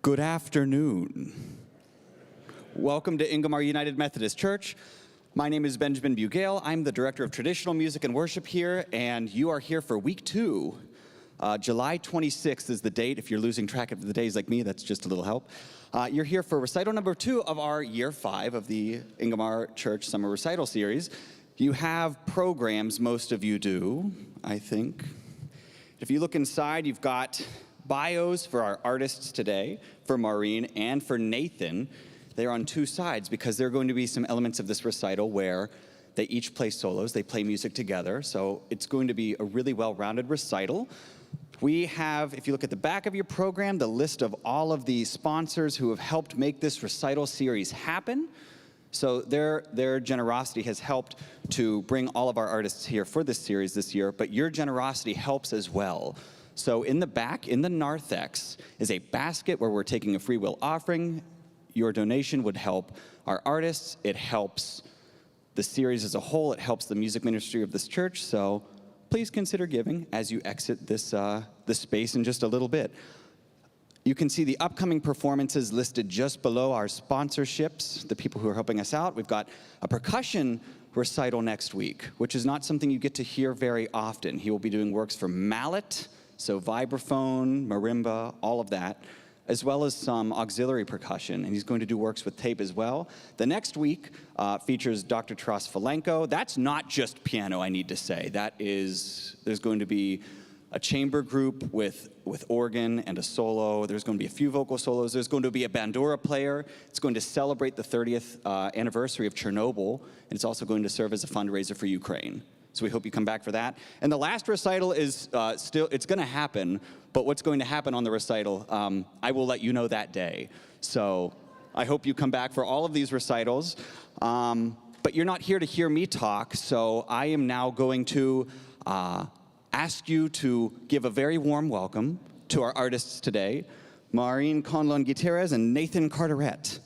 Good afternoon. Welcome to Ingomar United Methodist Church. My name is Benjamin Bugale. I'm the Director of Traditional Music and Worship here, and you are here for week 2. July 26th is the date. If you're losing track of the days like me, that's just a little help. You're here for recital number 2 of our year 5 of the Ingomar Church Summer Recital Series. You have programs, most of you do, I think. If you look inside, you've got bios for our artists today, for Maureen and for Nathan. They're on 2 sides because there are going to be some elements of this recital where they each play solos, they play music together, so it's going to be a really well-rounded recital. We have, if you look at the back of your program, the list of all of the sponsors who have helped make this recital series happen. So their generosity has helped to bring all of our artists here for this series this year, but your generosity helps as well. So in the back, in the narthex, is a basket where we're taking a free will offering. Your donation would help our artists. It helps the series as a whole. It helps the music ministry of this church. So please consider giving as you exit this space in just a little bit. You can see the upcoming performances listed just below our sponsorships, the people who are helping us out. We've got a percussion recital next week, which is not something you get to hear very often. He will be doing works for mallet, so vibraphone, marimba, all of that, as well as some auxiliary percussion, and he's going to do works with tape as well. The next week features Dr. Trosvalenko. That's not just piano, I need to say. There's going to be a chamber group with organ and a solo. There's going to be a few vocal solos. There's going to be a bandura player. It's going to celebrate the 30th anniversary of Chernobyl, and it's also going to serve as a fundraiser for Ukraine. So we hope you come back for that. And the last recital is it's going to happen, but what's going to happen on the recital, I will let you know that day. So I hope you come back for all of these recitals. But you're not here to hear me talk, so I am now going to ask you to give a very warm welcome to our artists today, Maureen Conlon-Gutierrez and Nathan Carterette.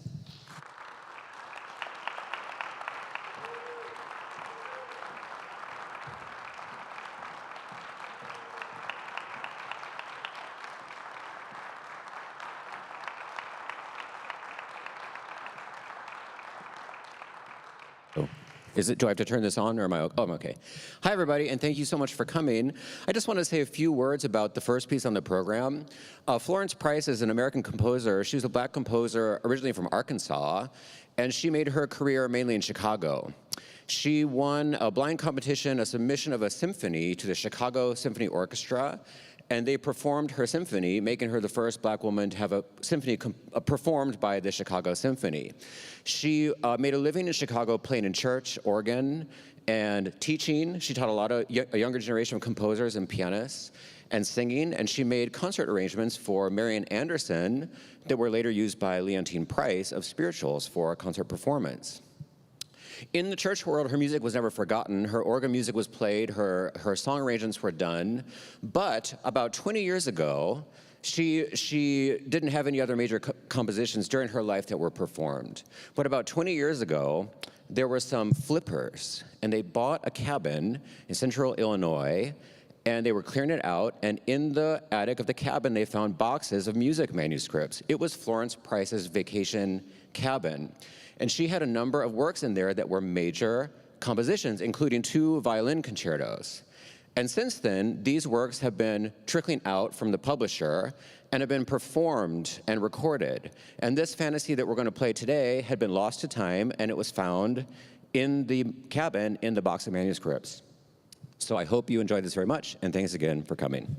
Do I have to turn this on, or am I? Oh, I'm okay. Hi, everybody, and thank you so much for coming. I just want to say a few words about the first piece on the program. Florence Price is an American composer. She was a black composer originally from Arkansas, and she made her career mainly in Chicago. She won a blind competition, a submission of a symphony to the Chicago Symphony Orchestra, and they performed her symphony, making her the first black woman to have a symphony performed by the Chicago Symphony. She made a living in Chicago playing in church, organ, and teaching. She taught a younger generation of composers and pianists, and singing, and she made concert arrangements for Marian Anderson that were later used by Leontine Price of Spirituals for a concert performance. In the church world, her music was never forgotten. Her organ music was played, her song arrangements were done, but about 20 years ago, she didn't have any other major compositions during her life that were performed. But about 20 years ago, there were some flippers, and they bought a cabin in central Illinois, and they were clearing it out, and in the attic of the cabin, they found boxes of music manuscripts. It was Florence Price's vacation cabin. And she had a number of works in there that were major compositions, including 2 violin concertos. And since then, these works have been trickling out from the publisher and have been performed and recorded. And this fantasy that we're going to play today had been lost to time, and it was found in the cabin in the box of manuscripts. So I hope you enjoyed this very much, and thanks again for coming.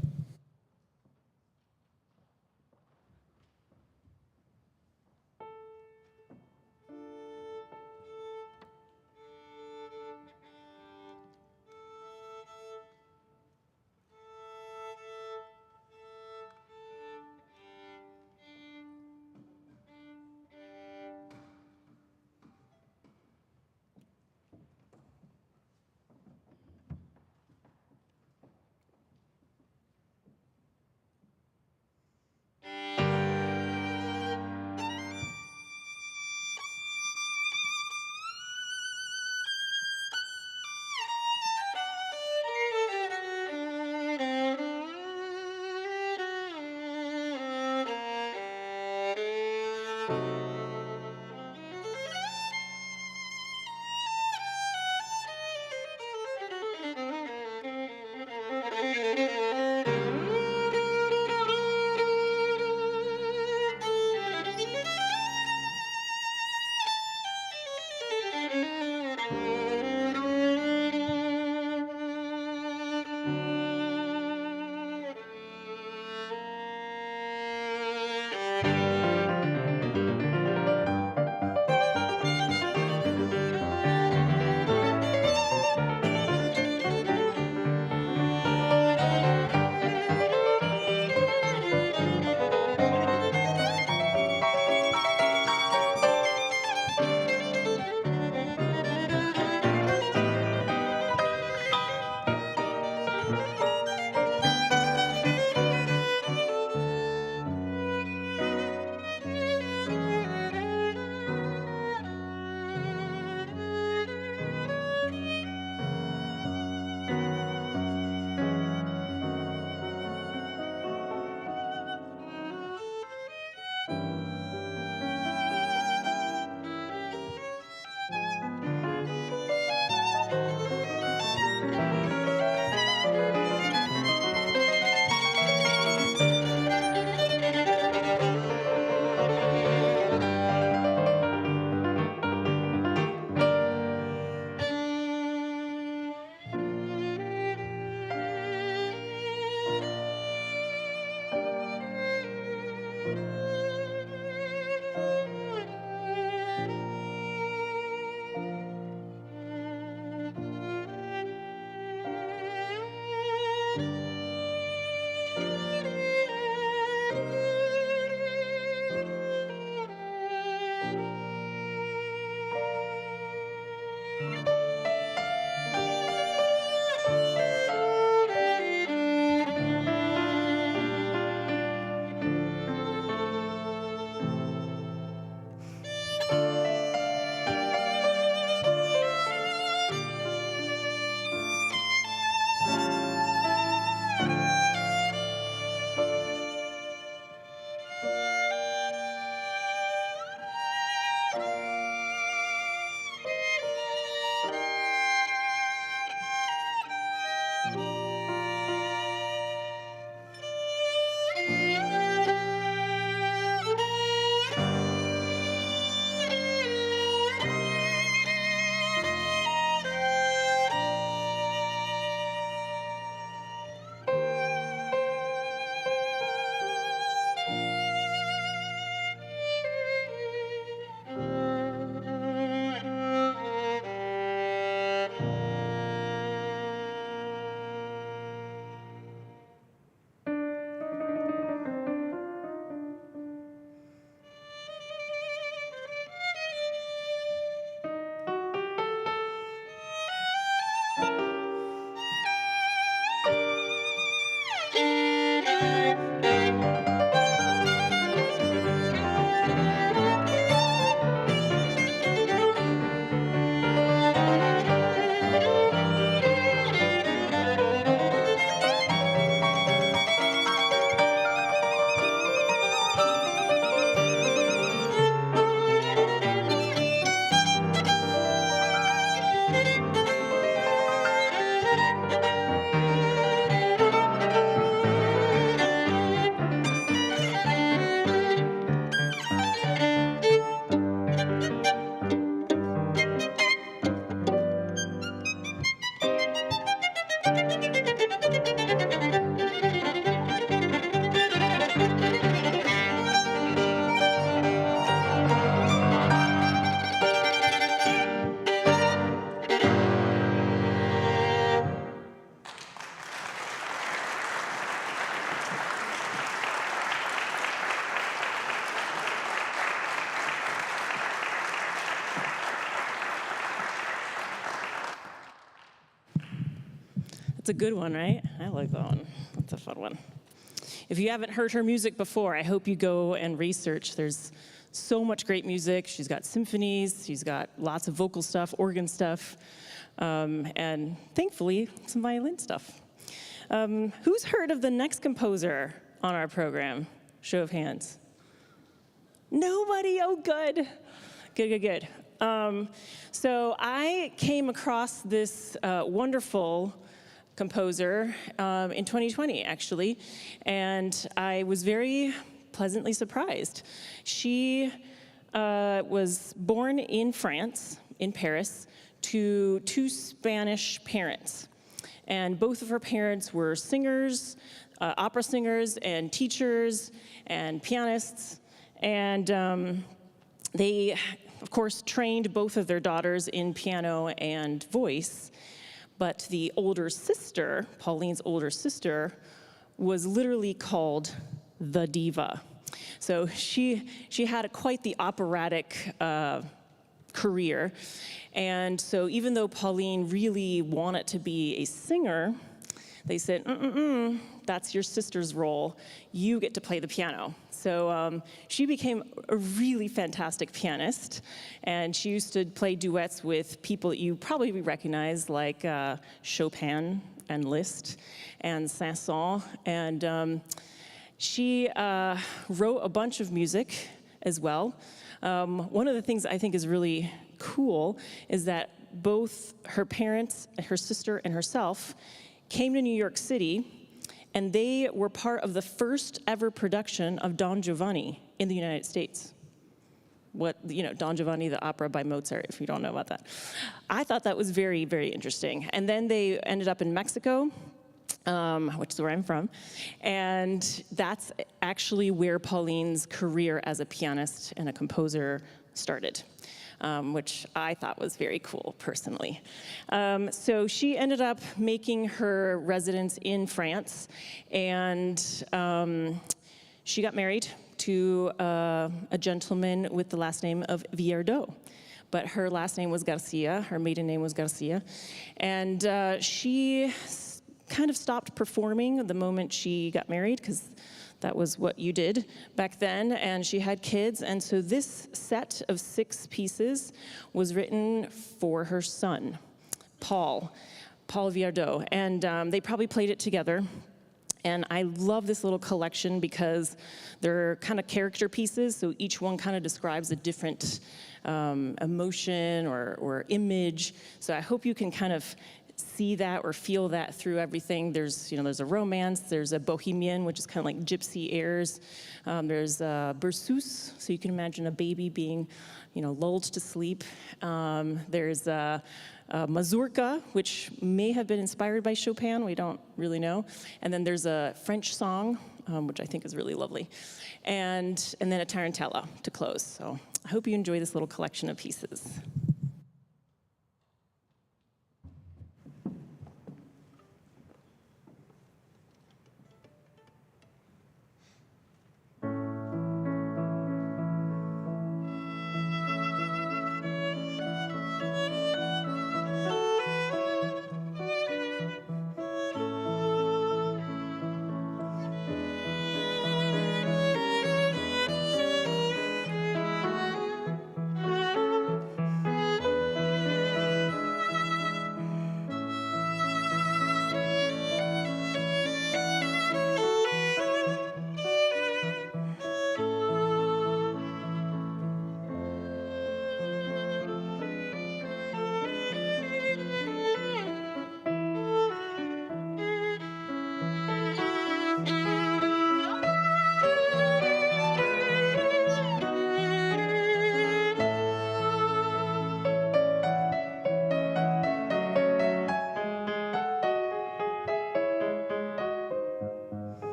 That's a good one, right? I like that one. That's a fun one. If you haven't heard her music before, I hope you go and research. There's so much great music. She's got symphonies, she's got lots of vocal stuff, organ stuff, and thankfully, some violin stuff. Who's heard of the next composer on our program? Show of hands. Nobody? Oh, good. Good. So I came across this wonderful composer in 2020, actually, and I was very pleasantly surprised. She was born in France, in Paris, to two Spanish parents. And both of her parents were singers, opera singers, and teachers, and pianists. And they, of course, trained both of their daughters in piano and voice. But the older sister, Pauline's older sister, was literally called the diva. So she had quite the operatic career. And so even though Pauline really wanted to be a singer, they said, that's your sister's role. You get to play the piano. So she became a really fantastic pianist, and she used to play duets with people that you probably recognize, like Chopin and Liszt and Saint-Saëns. And she wrote a bunch of music as well. One of the things I think is really cool is that both her parents, her sister, and herself came to New York City, and they were part of the first ever production of Don Giovanni in the United States. Don Giovanni, the opera by Mozart, if you don't know about that. I thought that was very, very interesting. And then they ended up in Mexico, which is where I'm from, and that's actually where Pauline's career as a pianist and a composer started. Which I thought was very cool, personally. So she ended up making her residence in France, and she got married to a gentleman with the last name of Viardot. But her last name was Garcia, her maiden name was Garcia, and she kind of stopped performing the moment she got married, because that was what you did back then, and she had kids, and so this set of 6 pieces was written for her son, Paul Viardot, and they probably played it together. And I love this little collection because they're kind of character pieces, so each one kind of describes a different emotion or image. So I hope you can kind of see that or feel that through everything. There's a romance, there's a bohemian, which is kind of like gypsy airs. There's a berceuse, so you can imagine a baby being, lulled to sleep. There's a mazurka, which may have been inspired by Chopin, we don't really know. And then there's a French song, which I think is really lovely. And then a tarantella to close. So I hope you enjoy this little collection of pieces.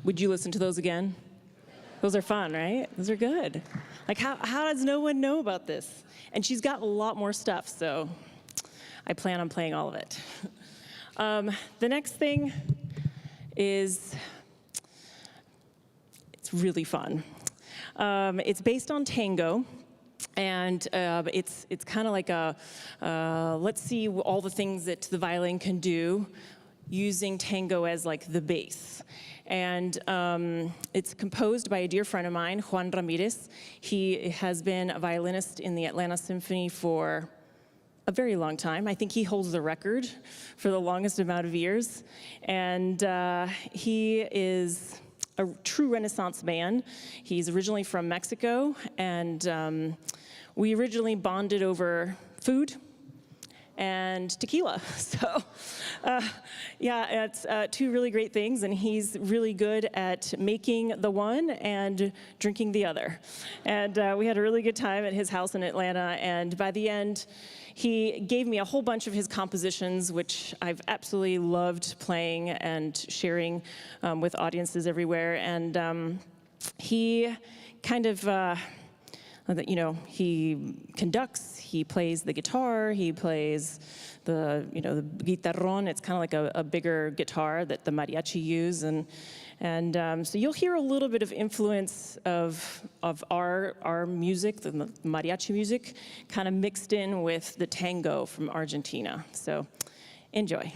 Would you listen to those again? Those are fun, right? Those are good. Like, how does no one know about this? And she's got a lot more stuff, so I plan on playing all of it. The next thing is, it's really fun. It's based on tango. And it's kind of like a, let's see all the things that the violin can do using tango as like the base. And it's composed by a dear friend of mine, Juan Ramirez. He has been a violinist in the Atlanta Symphony for a very long time. I think he holds the record for the longest amount of years. And he is a true Renaissance man. He's originally from Mexico, and we originally bonded over food and tequila. So yeah, it's two really great things, and he's really good at making the one and drinking the other. And we had a really good time at his house in Atlanta, and by the end, he gave me a whole bunch of his compositions, which I've absolutely loved playing and sharing with audiences everywhere. And he kind of, he conducts, he plays the guitar, he plays the guitarrón. It's kind of like a bigger guitar that the mariachi use. And so you'll hear a little bit of influence of our music, the mariachi music, kind of mixed in with the tango from Argentina. So enjoy.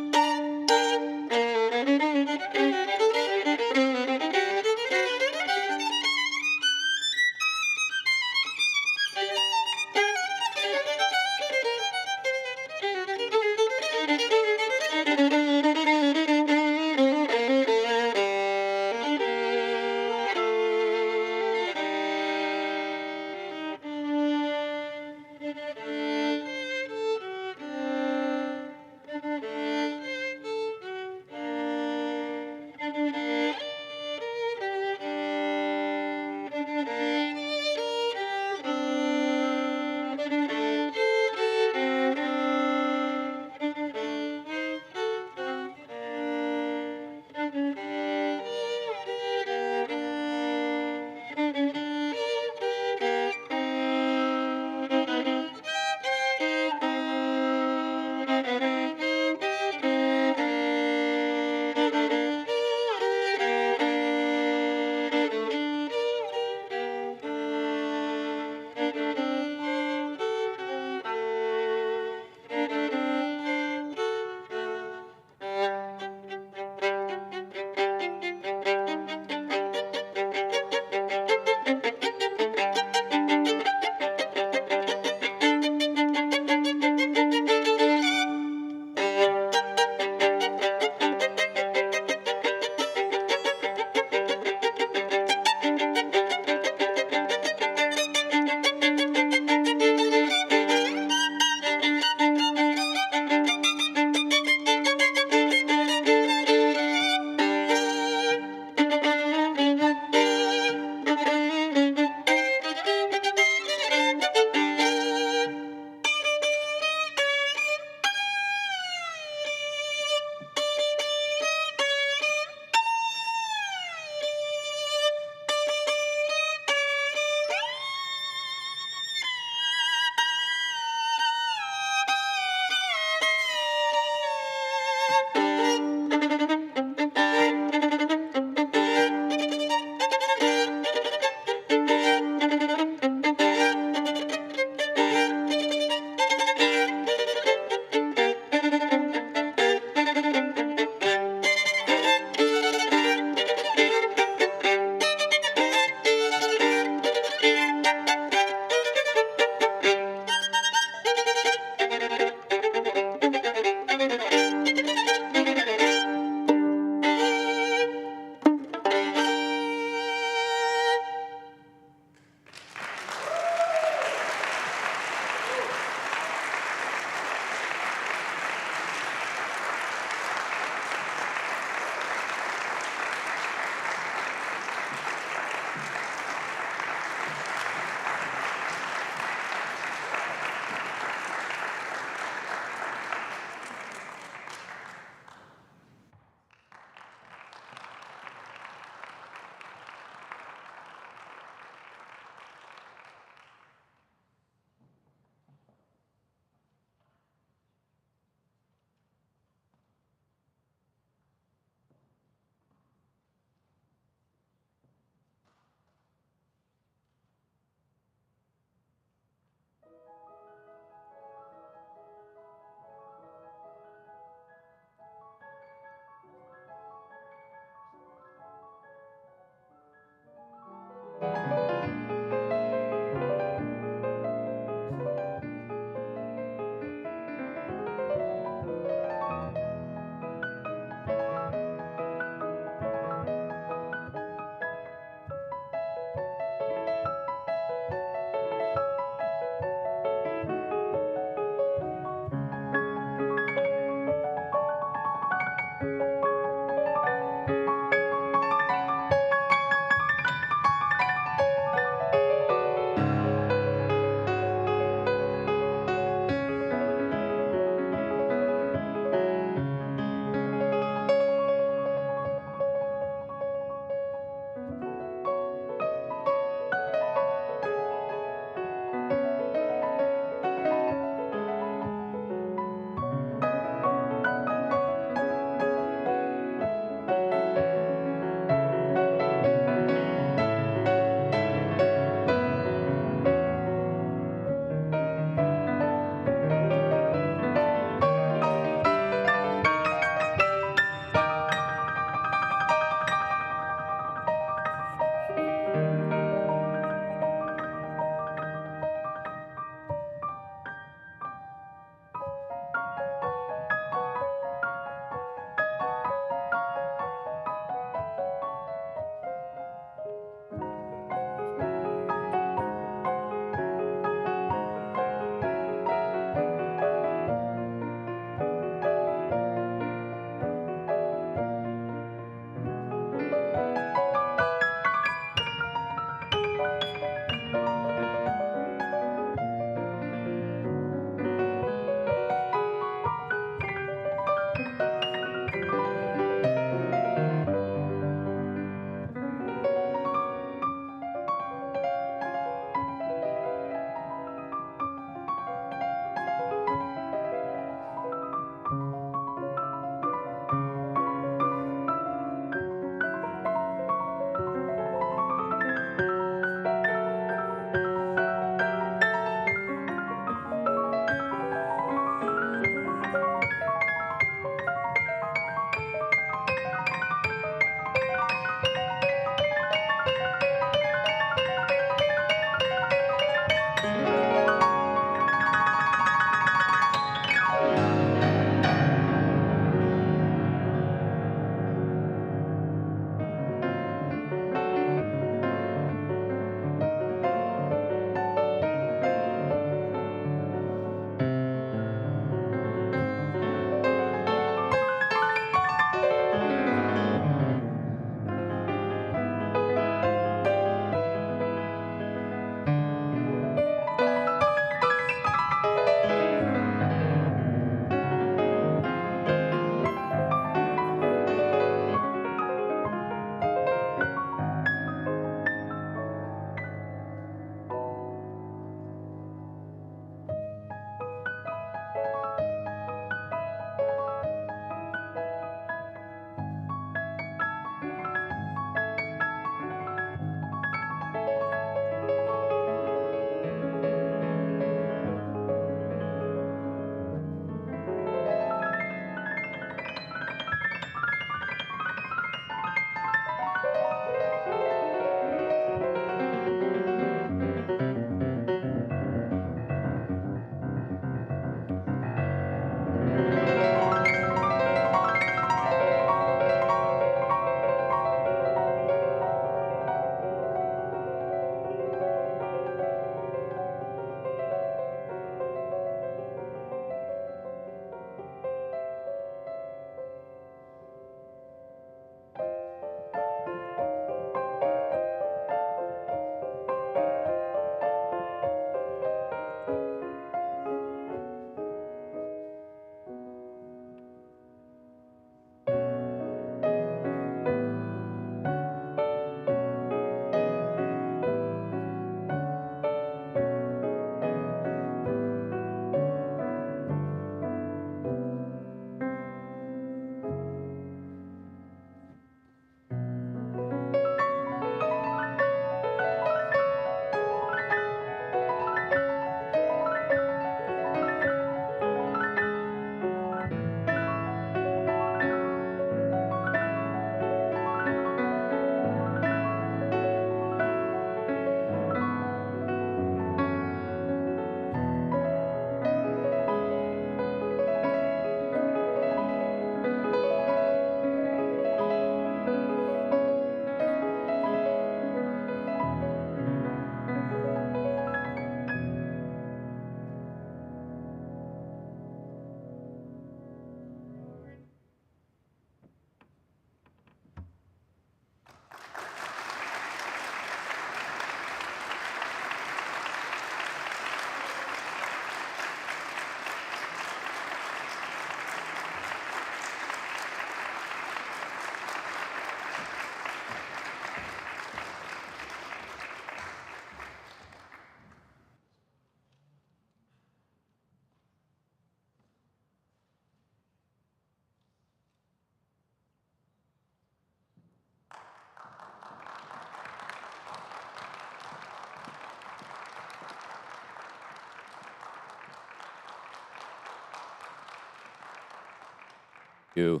you.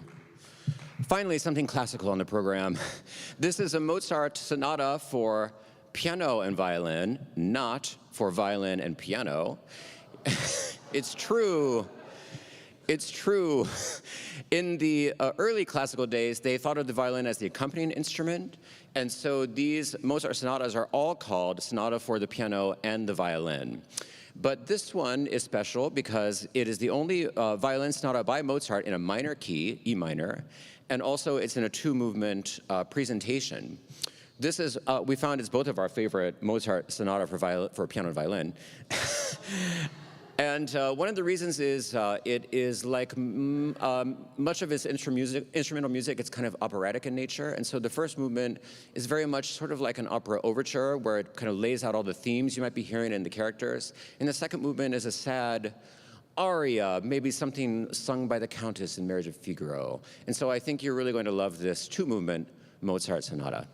Finally, something classical on the program. This is a Mozart sonata for piano and violin, not for violin and piano. It's true. It's true. In the early classical days, they thought of the violin as the accompanying instrument, and so these Mozart sonatas are all called sonata for the piano and the violin. But this one is special because it is the only violin sonata by Mozart in a minor key, E minor, and also it's in a two-movement presentation. This is, we found it's both of our favorite Mozart sonata for piano and violin. And one of the reasons is it is like much of its instrumental music, it's kind of operatic in nature. And so the first movement is very much sort of like an opera overture where it kind of lays out all the themes you might be hearing in the characters. And the second movement is a sad aria, maybe something sung by the Countess in Marriage of Figaro. And so I think you're really going to love this two-movement Mozart sonata.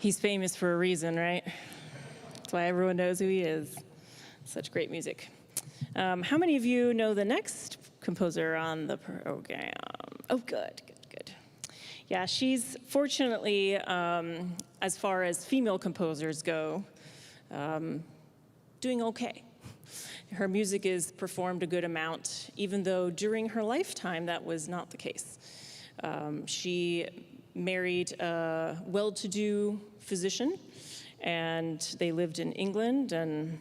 He's famous for a reason, right? That's why everyone knows who he is. Such great music. How many of you know the next composer on the program? Oh, good. Yeah, she's fortunately, as far as female composers go, doing okay. Her music is performed a good amount, even though during her lifetime that was not the case. She married a well-to-do physician, and they lived in England, and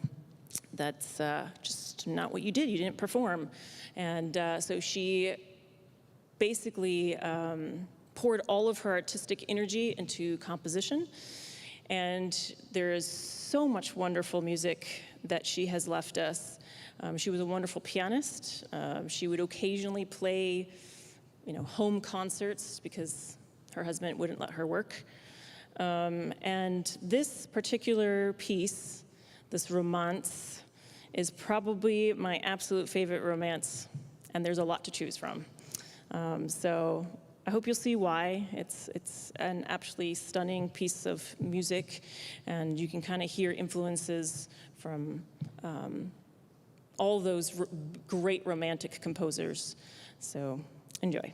that's just not what you did. You didn't perform. And so she basically poured all of her artistic energy into composition. And there is so much wonderful music that she has left us. She was a wonderful pianist. She would occasionally play, home concerts because her husband wouldn't let her work. And this particular piece, this romance, is probably my absolute favorite romance, and there's a lot to choose from. So I hope you'll see why. It's an absolutely stunning piece of music, and you can kind of hear influences from all those great romantic composers. So enjoy.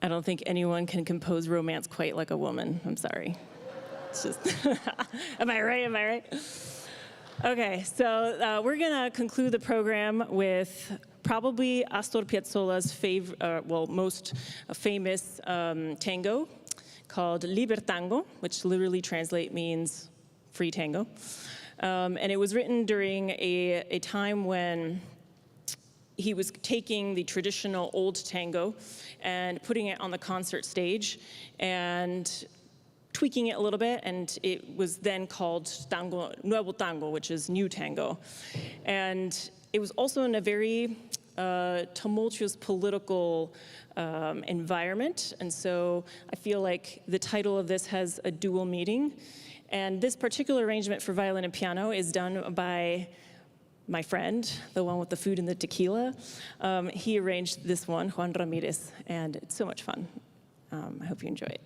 I don't think anyone can compose romance quite like a woman. I'm sorry. It's just, am I right? Am I right? Okay, so we're gonna conclude the program with probably Astor Piazzolla's most famous tango called Libertango, which literally means free tango. And it was written during a time when he was taking the traditional old tango and putting it on the concert stage and tweaking it a little bit, and it was then called tango, nuevo tango, which is new tango. And it was also in a very tumultuous political environment, and so I feel like the title of this has a dual meaning. And this particular arrangement for violin and piano is done by my friend, the one with the food and the tequila. He arranged this one, Juan Ramirez, and it's so much fun. I hope you enjoy it.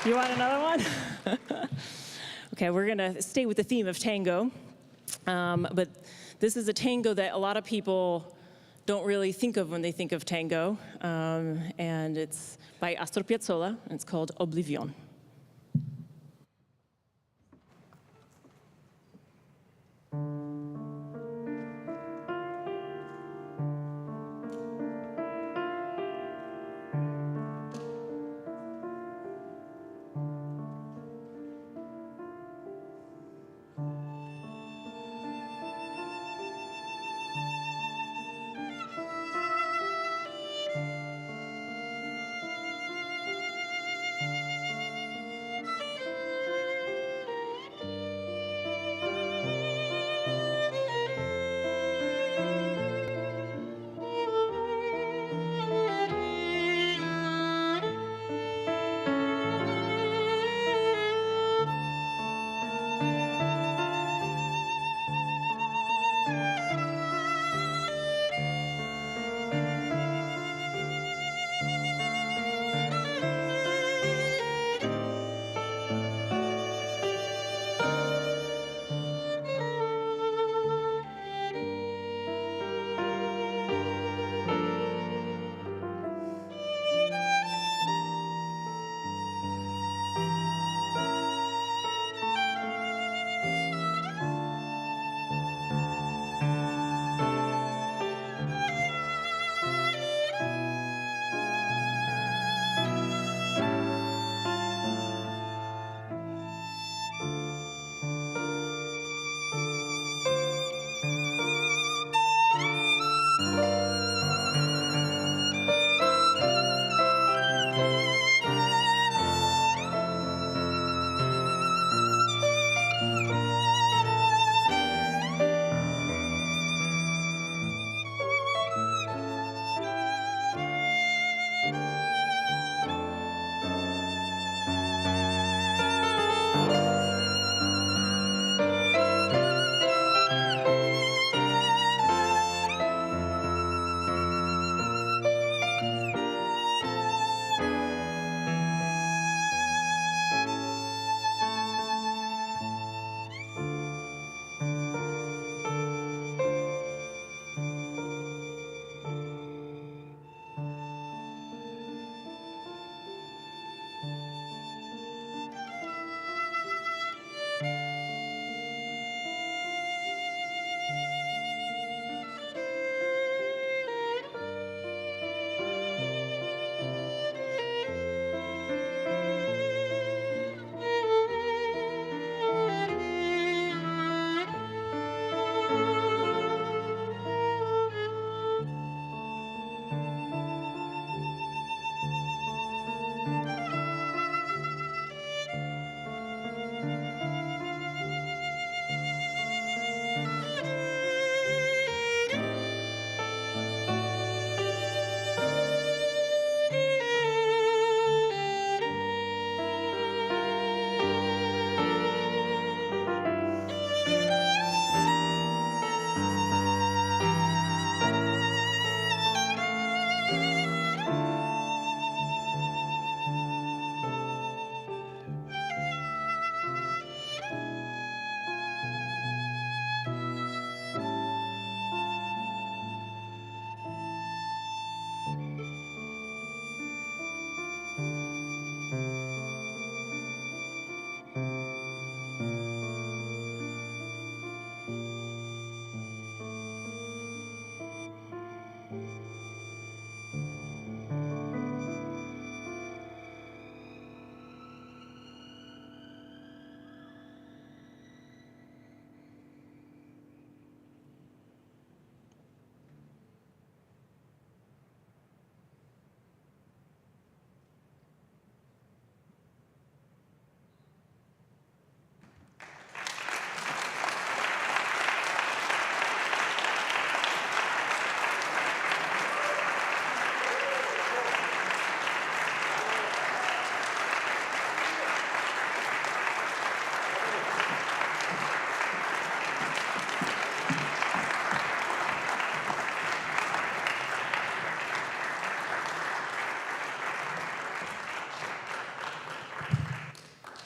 You want another one? Okay, we're gonna stay with the theme of tango, but this is a tango that a lot of people don't really think of when they think of tango, and it's by Astor Piazzolla, and it's called Oblivion.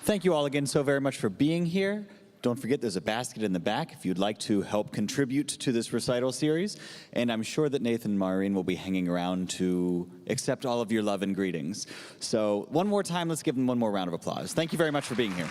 Thank you all again so very much for being here. Don't forget there's a basket in the back if you'd like to help contribute to this recital series. And I'm sure that Nathan and Maureen will be hanging around to accept all of your love and greetings. So one more time, let's give them one more round of applause. Thank you very much for being here.